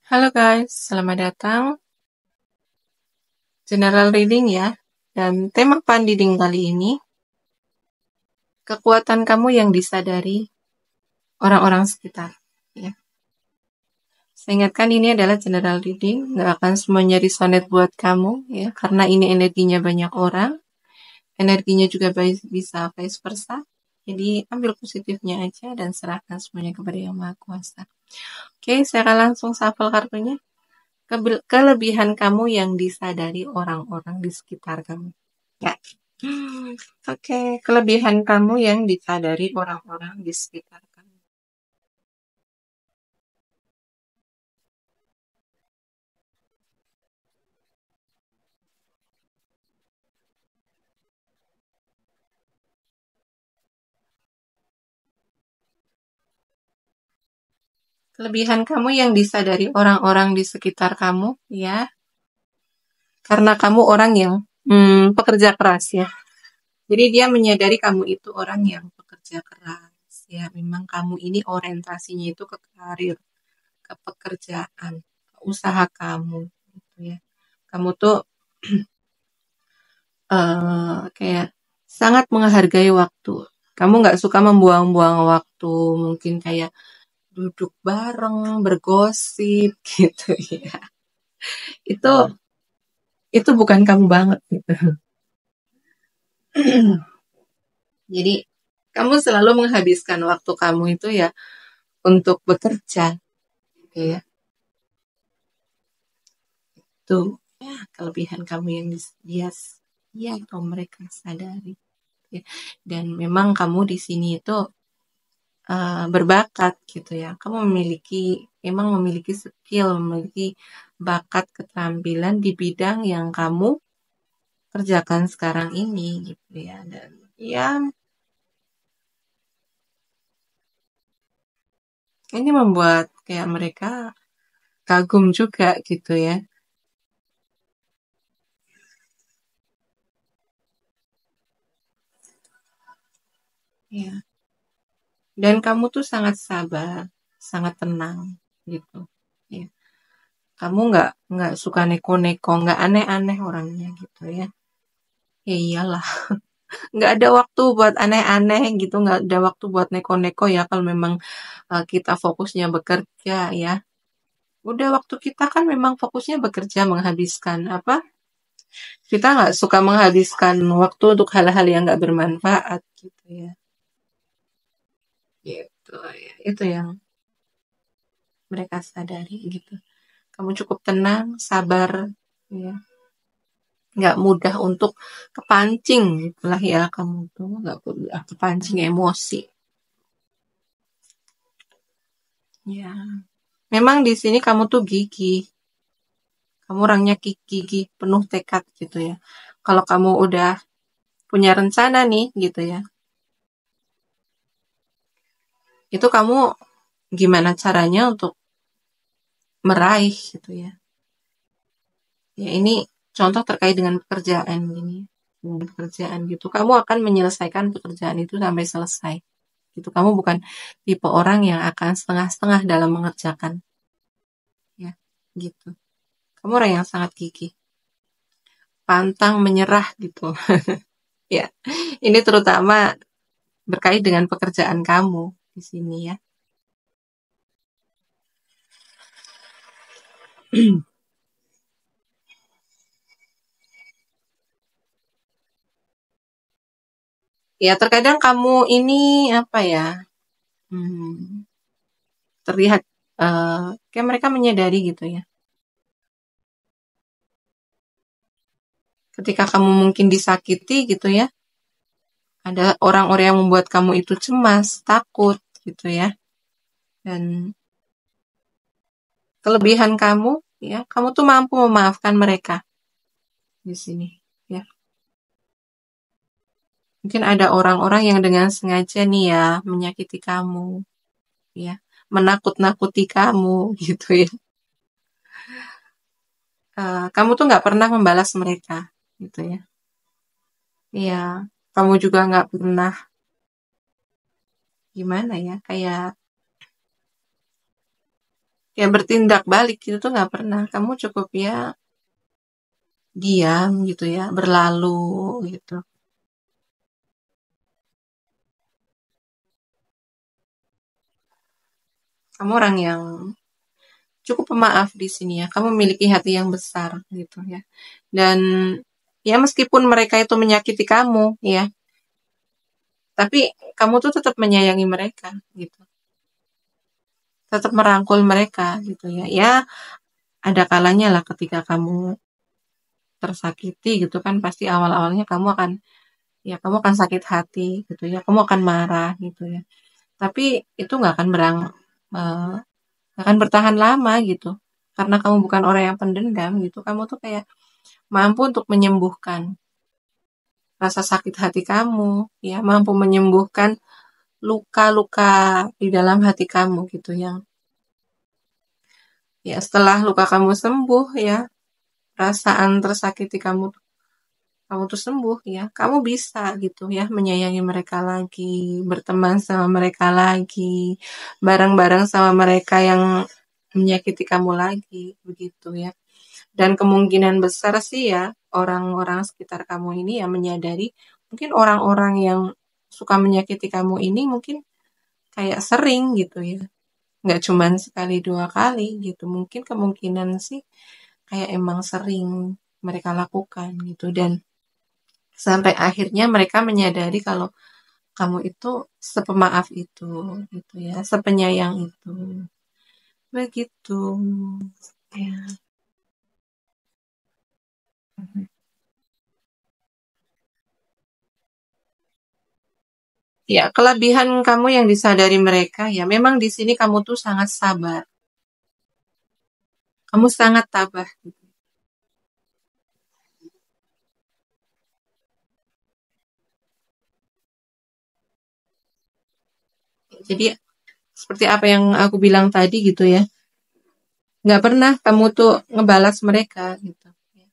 Halo guys, selamat datang. General reading ya. Dan tema pandiding kali ini, kekuatan kamu yang disadari orang-orang sekitar. Ya. Saya ingatkan ini adalah general reading, nggak akan semuanya resonet buat kamu ya, karena ini energinya banyak orang, energinya juga bisa vice versa. Jadi ambil positifnya aja dan serahkan semuanya kepada Yang Maha Kuasa. Oke, saya akan langsung shuffle kartunya. Kelebihan kamu yang disadari orang-orang di sekitar kamu. Ya. Oke, kelebihan kamu yang disadari orang-orang di sekitar kamu. Kelebihan kamu yang disadari orang-orang di sekitar kamu, ya. Karena kamu orang yang pekerja keras, ya. Jadi dia menyadari kamu itu orang yang pekerja keras, ya. Memang kamu ini orientasinya itu ke karir, ke pekerjaan, ke usaha kamu, gitu ya. Kamu tuh kayak sangat menghargai waktu. Kamu nggak suka membuang-buang waktu, mungkin kayak duduk bareng, bergosip gitu ya. Itu itu bukan kamu banget gitu. Jadi kamu selalu menghabiskan waktu kamu itu ya untuk bekerja gitu ya. Itu ya, kelebihan kamu yang dia atau mereka sadari. Ya. Dan memang kamu di sini itu berbakat gitu ya. Kamu emang memiliki skill, memiliki bakat keterampilan di bidang yang kamu kerjakan sekarang ini gitu ya. Dan ya ini membuat kayak mereka kagum juga gitu ya. Ya. Dan kamu tuh sangat sabar, sangat tenang gitu. Ya. Kamu nggak suka neko-neko, nggak aneh-aneh orangnya gitu ya. Ya iyalah, nggak ada waktu buat aneh-aneh gitu, nggak ada waktu buat neko-neko ya kalau memang kita fokusnya bekerja ya. Udah waktu kita kan memang fokusnya bekerja menghabiskan apa? Kita nggak suka menghabiskan waktu untuk hal-hal yang nggak bermanfaat gitu ya. Gitu ya. Itu yang mereka sadari gitu. Kamu cukup tenang, sabar, ya. Nggak mudah untuk kepancing gitulah ya kamu tuh nggak mudah kepancing emosi. Ya, memang di sini kamu tuh gigih. Kamu orangnya gigih, penuh tekad gitu ya. Kalau kamu udah punya rencana nih gitu ya, itu kamu gimana caranya untuk meraih gitu ya. Ya ini contoh terkait dengan pekerjaan ini. Dengan pekerjaan gitu. Kamu akan menyelesaikan pekerjaan itu sampai selesai. Gitu. Kamu bukan tipe orang yang akan setengah-setengah dalam mengerjakan. Ya, gitu. Kamu orang yang sangat gigih. Pantang menyerah gitu. Ya, ini terutama berkait dengan pekerjaan kamu di sini ya. Ya, terkadang kamu ini apa ya? Hmm, terlihat kayak mereka menyadari gitu ya. Ketika kamu mungkin disakiti gitu ya, ada orang-orang yang membuat kamu itu cemas, takut gitu ya. Dan kelebihan kamu ya, kamu tuh mampu memaafkan mereka di sini ya. Mungkin ada orang-orang yang dengan sengaja nih ya menyakiti kamu ya, menakut-nakuti kamu gitu ya. Kamu tuh nggak pernah membalas mereka gitu ya. Iya, kamu juga nggak pernah gimana ya, kayak ya bertindak balik gitu tuh nggak pernah. Kamu cukup ya diam gitu ya, berlalu gitu. Kamu orang yang cukup pemaaf di sini ya. Kamu memiliki hati yang besar gitu ya. Dan ya meskipun mereka itu menyakiti kamu ya, tapi kamu tuh tetap menyayangi mereka gitu. Tetap merangkul mereka gitu ya. Ya ada kalanya lah ketika kamu tersakiti gitu kan pasti awal-awalnya kamu akan sakit hati gitu ya. Kamu akan marah gitu ya. Tapi itu eh, nggak akan bertahan lama gitu. Karena kamu bukan orang yang pendendam gitu. Kamu tuh kayak mampu untuk menyembuhkan rasa sakit hati kamu, ya, mampu menyembuhkan luka-luka di dalam hati kamu gitu yang ya setelah luka kamu sembuh ya, perasaan tersakiti kamu tuh sembuh ya, kamu bisa gitu ya menyayangi mereka lagi, berteman sama mereka lagi, bareng-bareng sama mereka yang menyakiti kamu lagi begitu ya. Dan kemungkinan besar sih ya orang-orang sekitar kamu ini yang menyadari mungkin orang-orang yang suka menyakiti kamu ini mungkin kayak sering gitu ya. Nggak cuman sekali dua kali gitu. Mungkin kemungkinan sih kayak emang sering mereka lakukan gitu. Dan sampai akhirnya mereka menyadari kalau kamu itu sepemaaf itu gitu ya, sepenyayang itu. Begitu. Ya. Ya, kelebihan kamu yang disadari mereka ya, memang di sini kamu tuh sangat sabar. Kamu sangat tabah. Jadi seperti apa yang aku bilang tadi gitu ya, nggak pernah kamu tuh ngebalas mereka gitu.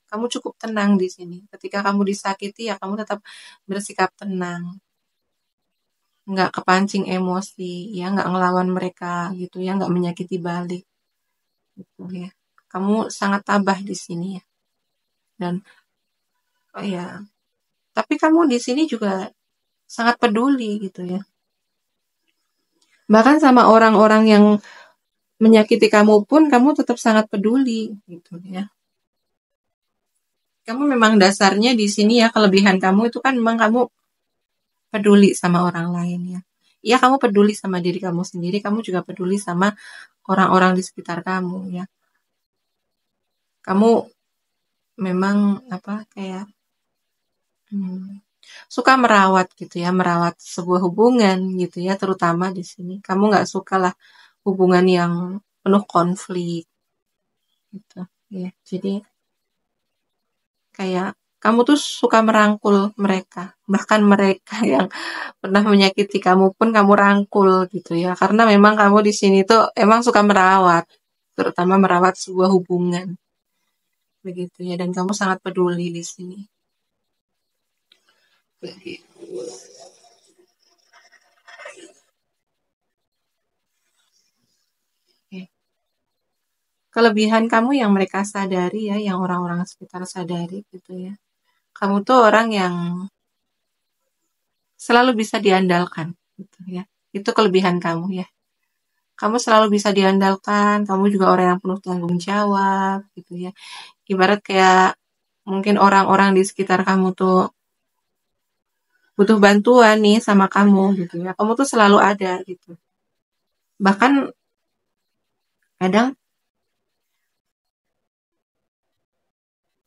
Kamu cukup tenang di sini. Ketika kamu disakiti ya kamu tetap bersikap tenang, nggak kepancing emosi, ya nggak ngelawan mereka gitu ya, nggak menyakiti balik gitu ya. Kamu sangat tabah di sini ya. Dan oh ya, tapi kamu di sini juga sangat peduli gitu ya. Bahkan sama orang-orang yang menyakiti kamu pun kamu tetap sangat peduli gitu ya. Kamu memang dasarnya di sini ya kelebihan kamu itu kan memang kamu peduli sama orang lain ya. Iya kamu peduli sama diri kamu sendiri, kamu juga peduli sama orang-orang di sekitar kamu ya. Kamu memang apa kayak hmm, suka merawat gitu ya, merawat sebuah hubungan gitu ya, terutama di sini. Kamu nggak suka lah hubungan yang penuh konflik gitu ya. Jadi kayak kamu tuh suka merangkul mereka, bahkan mereka yang pernah menyakiti kamu pun kamu rangkul gitu ya. Karena memang kamu di sini tuh emang suka merawat, terutama merawat sebuah hubungan begitu ya. Dan kamu sangat peduli di sini. Begitu. Ya. Kelebihan kamu yang mereka sadari ya, yang orang-orang sekitar sadari gitu ya. Kamu tuh orang yang selalu bisa diandalkan gitu ya. Itu kelebihan kamu ya. Kamu selalu bisa diandalkan, kamu juga orang yang penuh tanggung jawab gitu ya. Ibarat kayak mungkin orang-orang di sekitar kamu tuh butuh bantuan nih sama kamu gitu ya. Kamu tuh selalu ada gitu. Bahkan kadang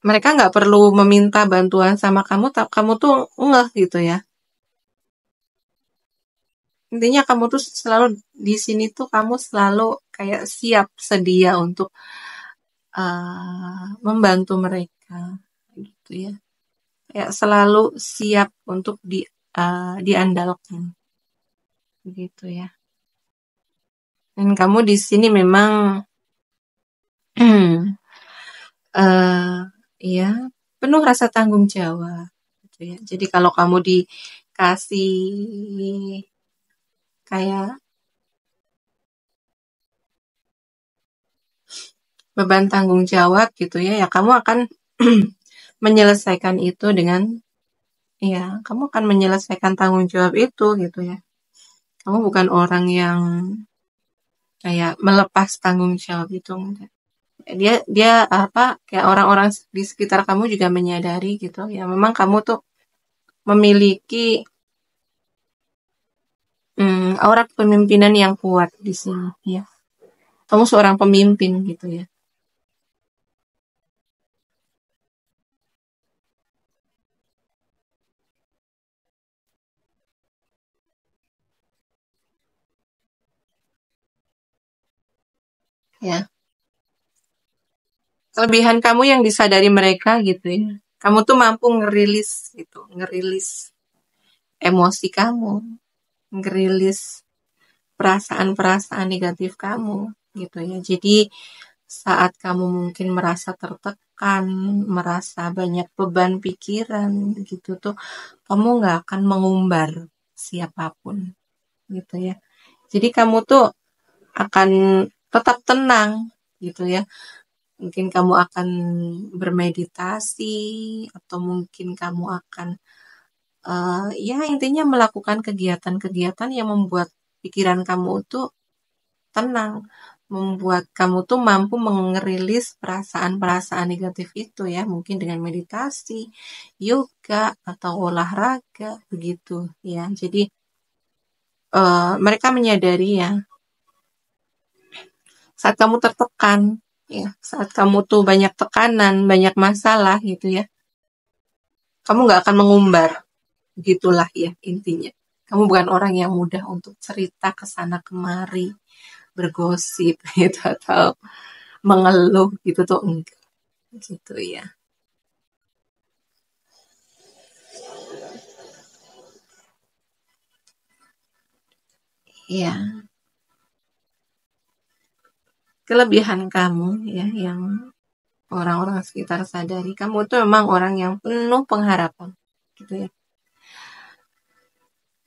mereka nggak perlu meminta bantuan sama kamu, kamu tuh ngeh gitu ya. Intinya kamu tuh selalu di sini tuh kamu selalu kayak siap sedia untuk membantu mereka gitu ya. Kayak selalu siap untuk diandalkan gitu ya. Dan kamu di sini memang eh ya penuh rasa tanggung jawab gitu ya. Jadi kalau kamu dikasih kayak beban tanggung jawab gitu ya, ya kamu akan menyelesaikan itu dengan, ya kamu akan menyelesaikan tanggung jawab itu gitu ya. Kamu bukan orang yang kayak melepas tanggung jawab itu, enggak. Dia dia apa kayak orang-orang di sekitar kamu juga menyadari gitu ya, memang kamu tuh memiliki aura kepemimpinan yang kuat di sini ya. Kamu seorang pemimpin gitu ya. Ya, kelebihan kamu yang disadari mereka gitu ya. Kamu tuh mampu ngerilis gitu, ngerilis emosi kamu, ngerilis perasaan-perasaan negatif kamu gitu ya. Jadi saat kamu mungkin merasa tertekan, merasa banyak beban pikiran gitu tuh, kamu nggak akan mengumbar siapapun gitu ya. Jadi kamu tuh akan tetap tenang gitu ya. Mungkin kamu akan bermeditasi atau mungkin kamu akan ya intinya melakukan kegiatan-kegiatan yang membuat pikiran kamu tuh tenang, membuat kamu tuh mampu mengerilis perasaan-perasaan negatif itu ya, mungkin dengan meditasi, yoga atau olahraga begitu ya. Jadi mereka menyadari ya, saat kamu tertekan, ya, saat kamu tuh banyak tekanan, banyak masalah gitu ya, kamu nggak akan mengumbar, gitulah ya intinya. Kamu bukan orang yang mudah untuk cerita ke sana kemari, bergosip gitu atau mengeluh gitu tuh enggak gitu ya. Ya, kelebihan kamu ya yang orang-orang sekitar sadari, kamu tuh memang orang yang penuh pengharapan gitu ya.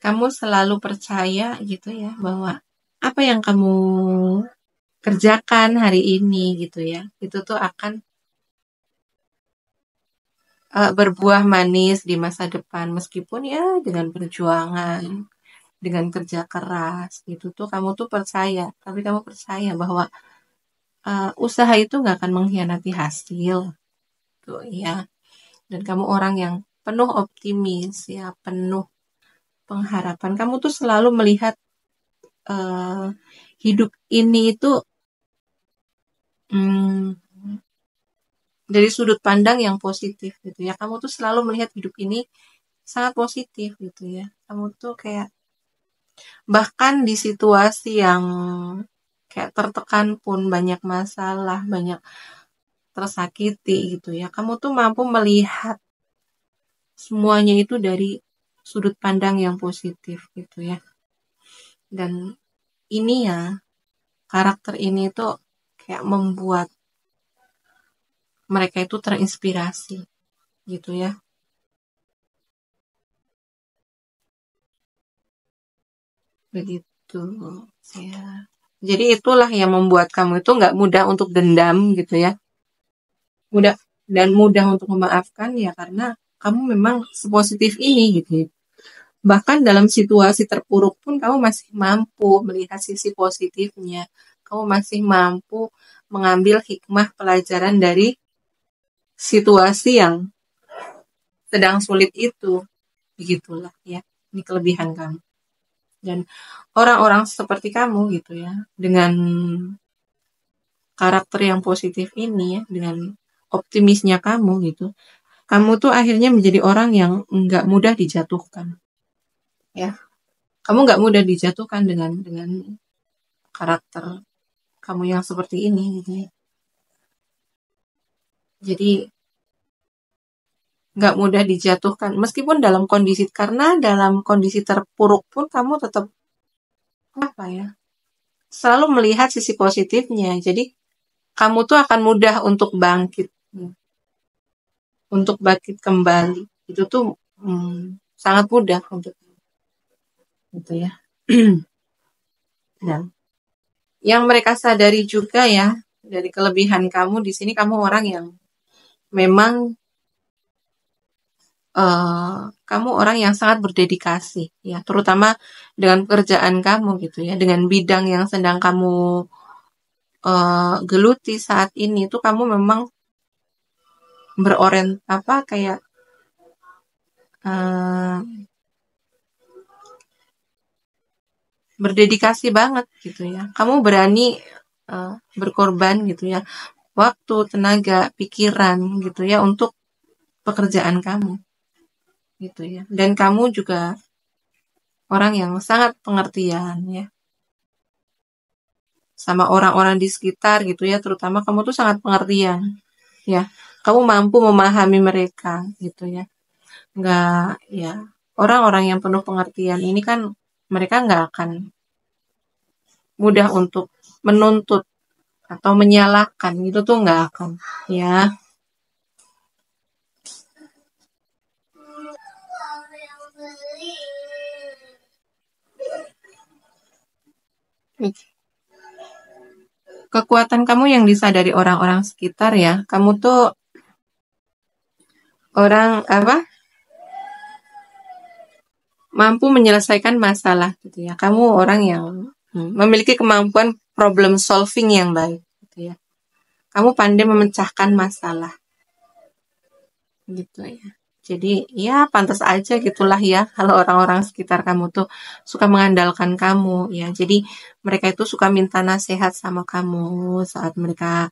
Kamu selalu percaya gitu ya bahwa apa yang kamu kerjakan hari ini gitu ya, itu tuh akan berbuah manis di masa depan meskipun ya dengan perjuangan, dengan kerja keras gitu tuh kamu tuh percaya, tapi kamu percaya bahwa usaha itu nggak akan mengkhianati hasil tuh ya. Dan kamu orang yang penuh optimis ya, penuh pengharapan. Kamu tuh selalu melihat uh, hidup ini itu hmm, dari sudut pandang yang positif gitu ya. Kamu tuh selalu melihat hidup ini sangat positif gitu ya. Kamu tuh kayak bahkan di situasi yang kayak tertekan pun banyak masalah, banyak tersakiti gitu ya. Kamu tuh mampu melihat semuanya itu dari sudut pandang yang positif gitu ya. Dan ini ya, karakter ini tuh kayak membuat mereka itu terinspirasi gitu ya. Begitu ya. Jadi itulah yang membuat kamu itu nggak mudah untuk dendam gitu ya. Mudah dan mudah untuk memaafkan ya karena kamu memang sepositif ini gitu ya. Bahkan dalam situasi terpuruk pun kamu masih mampu melihat sisi positifnya. Kamu masih mampu mengambil hikmah pelajaran dari situasi yang sedang sulit itu. Begitulah ya. Ini kelebihan kamu. Dan orang-orang seperti kamu gitu ya, dengan karakter yang positif ini ya, dengan optimisnya kamu gitu, kamu tuh akhirnya menjadi orang yang nggak mudah dijatuhkan. Ya, kamu nggak mudah dijatuhkan dengan karakter kamu yang seperti ini gitu ya. Jadi nggak mudah dijatuhkan meskipun dalam kondisi karena dalam kondisi terpuruk pun kamu tetap apa ya selalu melihat sisi positifnya. Jadi kamu tuh akan mudah untuk bangkit, untuk bangkit kembali. Itu tuh sangat mudah untuk itu ya. Dan yang mereka sadari juga ya, Dari kelebihan kamu di sini, kamu orang yang memang kamu orang yang sangat berdedikasi, ya, terutama dengan pekerjaan kamu gitu ya, dengan bidang yang sedang kamu geluti saat ini itu kamu memang kayak eh, berdedikasi banget gitu ya. Kamu berani berkorban gitu ya, waktu, tenaga, pikiran gitu ya untuk pekerjaan kamu gitu ya. Dan kamu juga orang yang sangat pengertian ya sama orang-orang di sekitar gitu ya, terutama kamu tuh sangat pengertian ya. Kamu mampu memahami mereka gitu ya. Nggak ya, orang-orang yang penuh pengertian ini kan mereka nggak akan mudah untuk menuntut atau menyalahkan gitu tuh nggak akan ya. Kekuatan kamu yang disadari orang-orang sekitar ya, kamu tuh orang apa, mampu menyelesaikan masalah gitu ya. Kamu orang yang memiliki kemampuan problem solving yang baik gitu ya. Kamu pandai memecahkan masalah gitu ya. Jadi ya pantas aja gitulah ya kalau orang-orang sekitar kamu tuh suka mengandalkan kamu ya. Jadi mereka itu suka minta nasihat sama kamu saat mereka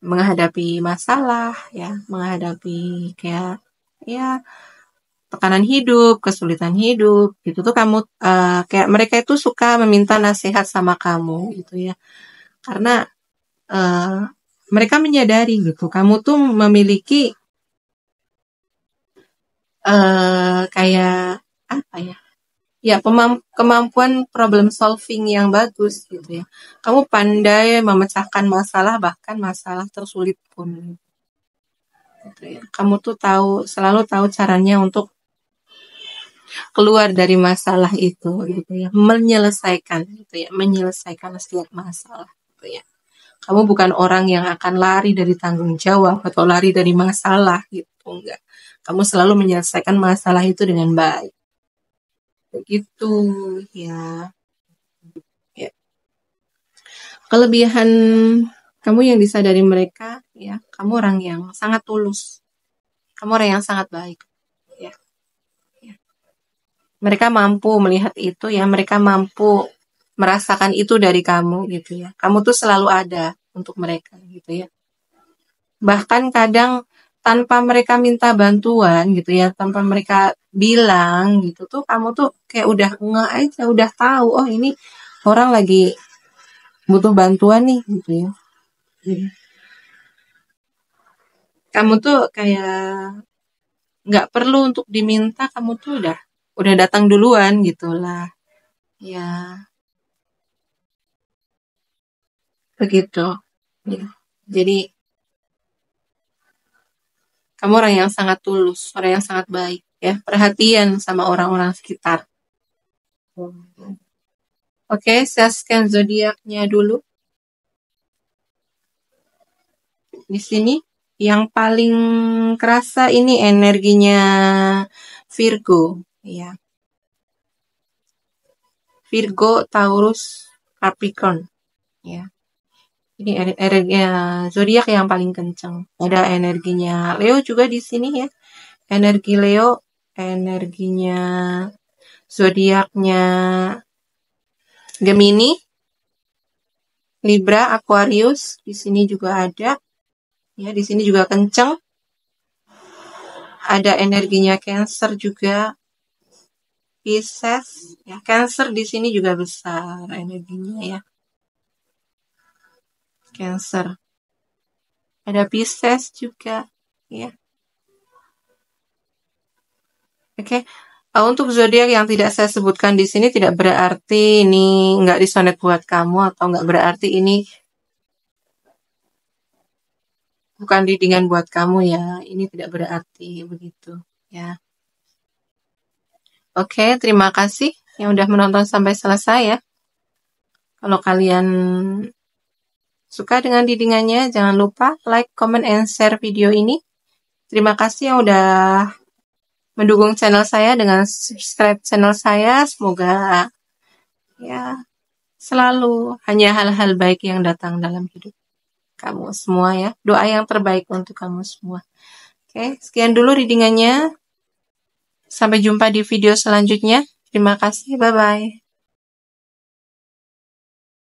menghadapi masalah ya, menghadapi kayak ya tekanan hidup, kesulitan hidup gitu tuh kamu kayak mereka itu suka meminta nasihat sama kamu gitu ya. Karena uh, mereka menyadari gitu kamu tuh memiliki kayak apa ya? Ya, kemampuan problem solving yang bagus gitu ya. Kamu pandai memecahkan masalah, bahkan masalah tersulit pun gitu ya. Kamu tuh selalu tahu caranya untuk keluar dari masalah itu gitu ya. Menyelesaikan setiap masalah gitu ya. Kamu bukan orang yang akan lari dari tanggung jawab atau lari dari masalah gitu, enggak. Kamu selalu menyelesaikan masalah itu dengan baik. Begitu ya. Ya. Kelebihan kamu yang disadari mereka ya, kamu orang yang sangat tulus. Kamu orang yang sangat baik ya. Ya. Mereka mampu melihat itu ya, mereka mampu merasakan itu dari kamu gitu ya. Kamu tuh selalu ada untuk mereka gitu ya. Bahkan kadang tanpa mereka minta bantuan gitu ya, tanpa mereka bilang gitu tuh kamu tuh kayak udah nggak aja, udah tahu oh ini orang lagi butuh bantuan nih gitu ya. Kamu tuh kayak nggak perlu untuk diminta, kamu tuh udah datang duluan gitulah ya, begitu ya. Jadi kamu orang yang sangat tulus, orang yang sangat baik ya, perhatian sama orang-orang sekitar. Oke, saya scan zodiaknya dulu di sini. Yang paling kerasa ini energinya Virgo ya. Virgo, Taurus, Capricorn ya. Ini energi zodiak yang paling kencang. Ada energinya Leo juga di sini ya. Energi Leo, energinya zodiaknya Gemini, Libra, Aquarius di sini juga ada. Ya, di sini juga kencang. Ada energinya Cancer juga, Pisces. Ya, Cancer di sini juga besar energinya ya. Cancer. Ada Pisces juga ya. Oke. Untuk zodiak yang tidak saya sebutkan di sini tidak berarti ini nggak disonet buat kamu atau nggak berarti ini bukan readingan buat kamu ya. Ini tidak berarti begitu ya. Oke, terima kasih yang udah menonton sampai selesai ya. Kalau kalian suka dengan readingannya, jangan lupa like, comment, and share video ini. Terima kasih yang udah mendukung channel saya dengan subscribe channel saya. Semoga ya selalu hanya hal-hal baik yang datang dalam hidup kamu semua ya. Doa yang terbaik untuk kamu semua. Oke, sekian dulu readingannya. Sampai jumpa di video selanjutnya. Terima kasih, bye-bye.